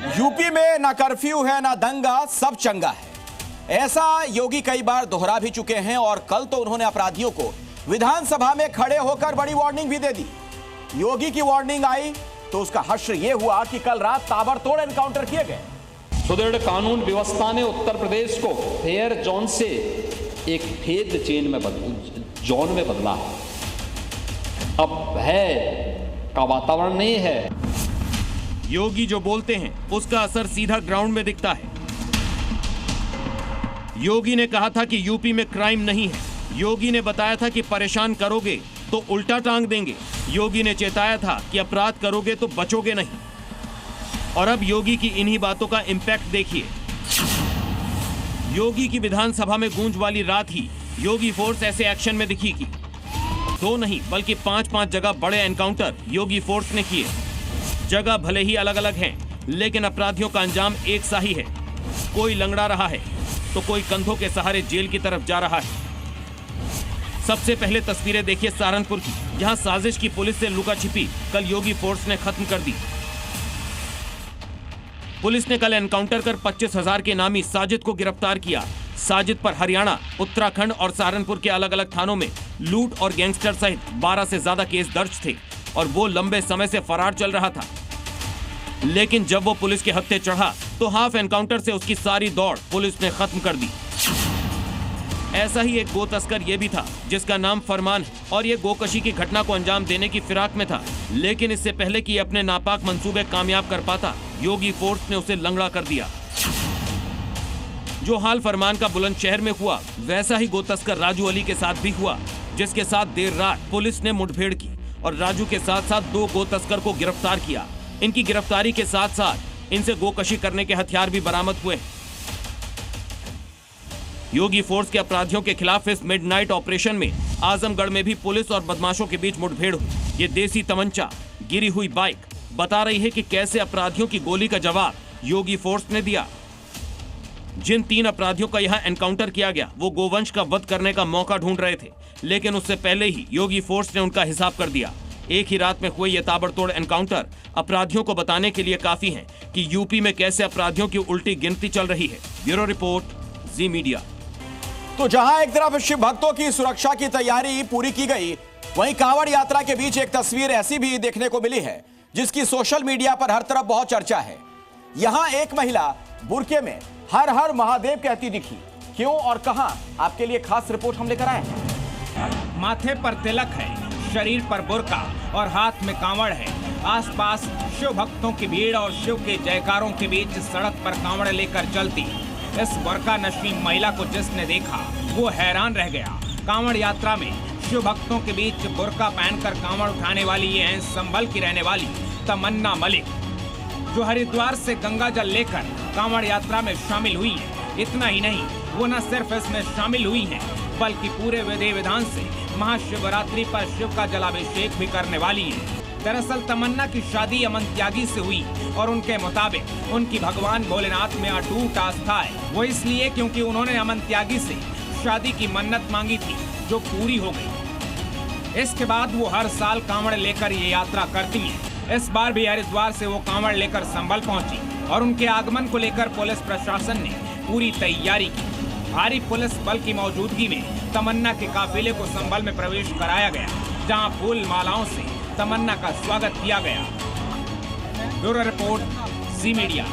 UP में ना curfew है ना दंगा, सब चंगा है। ऐसा योगी कई बार दोहरा भी चुके हैं और कल तो उन्होंने अपराधियों को विधानसभा में खड़े होकर बड़ी वार्निंग भी दे दी। योगी की वार्निंग आई तो उसका हश्र यह हुआ कि कल रात ताबड़तोड़ एनकाउंटर किए गए। सुदृढ़ कानून व्यवस्था ने उत्तर प्रदेश को फेयर जोन से एक फेड जोन में बदला है। अब भय का वातावरण नहीं है। योगी जो बोलते हैं उसका असर सीधा ग्राउंड में दिखता है। योगी ने कहा था कि यूपी में क्राइम नहीं है। योगी ने बताया था कि परेशान करोगे तो उल्टा टांग देंगे। योगी ने चेताया था कि अपराध करोगे तो बचोगे नहीं। और अब योगी की इन्हीं बातों का इंपैक्ट देखिए। योगी की विधानसभा में गूंज वाली रात ही योगी फोर्स ऐसे एक्शन में दिखी कि 2 नहीं बल्कि 5 जगह बड़े एनकाउंटर योगी फोर्स ने किए। जगह भले ही अलग अलग हैं, लेकिन अपराधियों का अंजाम एक सा ही है। कोई लंगड़ा रहा है तो कोई कंधों के सहारे जेल की तरफ जा रहा है। सबसे पहले तस्वीरें देखिए सहारनपुर की, जहां साजिश की पुलिस से लुका छिपी कल योगी फोर्स ने खत्म कर दी। पुलिस ने कल एनकाउंटर कर 25,000 के नामी साजिद को गिरफ्तार किया। साजिद पर हरियाणा, उत्तराखंड और सहारनपुर के अलग अलग थानों में लूट और गैंगस्टर सहित 12 से ज्यादा केस दर्ज थे और वो लंबे समय से फरार चल रहा था। लेकिन जब वो पुलिस के हत्थे चढ़ा तो हाफ एनकाउंटर से उसकी सारी दौड़ पुलिस ने खत्म कर दी। ऐसा ही एक गो तस्कर ये भी था जिसका नाम फरमान है और ये गोकशी की घटना को अंजाम देने की फिराक में था। लेकिन इससे पहले कि अपने नापाक मंसूबे कामयाब कर पाता, योगी फोर्स ने उसे लंगड़ा कर दिया। जो हाल फरमान का बुलंदशहर में हुआ, वैसा ही गो तस्कर राजू अली के साथ भी हुआ, जिसके साथ देर रात पुलिस ने मुठभेड़ की और राजू के साथ साथ 2 गो तस्कर को गिरफ्तार किया। इनकी गिरफ्तारी के साथ साथ इनसे गोकशी करने के हथियार भी बरामद हुए। योगी फोर्स के अपराधियों के खिलाफ इस मिडनाइट ऑपरेशन में आजमगढ़ में भी पुलिस और बदमाशों के बीच मुठभेड़ हुई। ये देसी तमंचा, गिरी हुई बाइक बता रही है कि कैसे अपराधियों की गोली का जवाब योगी फोर्स ने दिया। जिन 3 अपराधियों का यहां एनकाउंटर किया गया, वो गोवंश का वध करने का मौका ढूंढ रहे थे, लेकिन उससे पहले ही योगी फोर्स ने उनका हिसाब कर दिया। एक ही रात में हुए ये ताबड़तोड़ एनकाउंटर अपराधियों को बताने के लिए काफी है कि यूपी में कैसे अपराधियों की उल्टी गिनती चल रही है। ब्यूरो रिपोर्ट, जी मीडिया। तो जहां एक तरफ शिव भक्तों की सुरक्षा की तैयारी पूरी की गई, वहीं कांवड़ यात्रा के बीच एक तस्वीर ऐसी भी देखने को मिली है जिसकी सोशल मीडिया पर हर तरफ बहुत चर्चा है। यहां एक महिला बुर्के में हर हर महादेव कहती दिखी। क्यों और कहां, आपके लिए खास रिपोर्ट हम लेकर आए हैं। माथे पर तिलक है, शरीर पर बुर्का और हाथ में कांवड़ है। आसपास शिव भक्तों की भीड़ और शिव के जयकारों के बीच सड़क पर कांवड़ लेकर चलती इस बुर्का नशी महिला को जिसने देखा वो हैरान रह गया। कांवड़ यात्रा में शिव भक्तों के बीच बुर्का पहनकर कांवड़ उठाने वाली ये हैं संभल की रहने वाली तमन्ना मलिक, जो हरिद्वार से गंगा जल लेकर कांवड़ यात्रा में शामिल हुई है। इतना ही नहीं, वो न सिर्फ इसमें शामिल हुई हैं, बल्कि पूरे विधि विधान से महाशिवरात्रि पर शिव का जलाभिषेक भी करने वाली है। दरअसल तमन्ना की शादी अमन त्यागी से हुई और उनके मुताबिक उनकी भगवान भोलेनाथ में अटूट आस्था है। वो इसलिए क्योंकि उन्होंने अमन त्यागी से शादी की मन्नत मांगी थी, जो पूरी हो गई। इसके बाद वो हर साल कांवड़ लेकर ये यात्रा करती हैं। इस बार भी हरिद्वार से वो कांवड़ लेकर संभल पहुंची और उनके आगमन को लेकर पुलिस प्रशासन ने पूरी तैयारी की। भारी पुलिस बल की मौजूदगी में तमन्ना के काफिले को संभल में प्रवेश कराया गया, जहां फूल मालाओं से तमन्ना का स्वागत किया गया। ब्यूरो रिपोर्ट, जी मीडिया।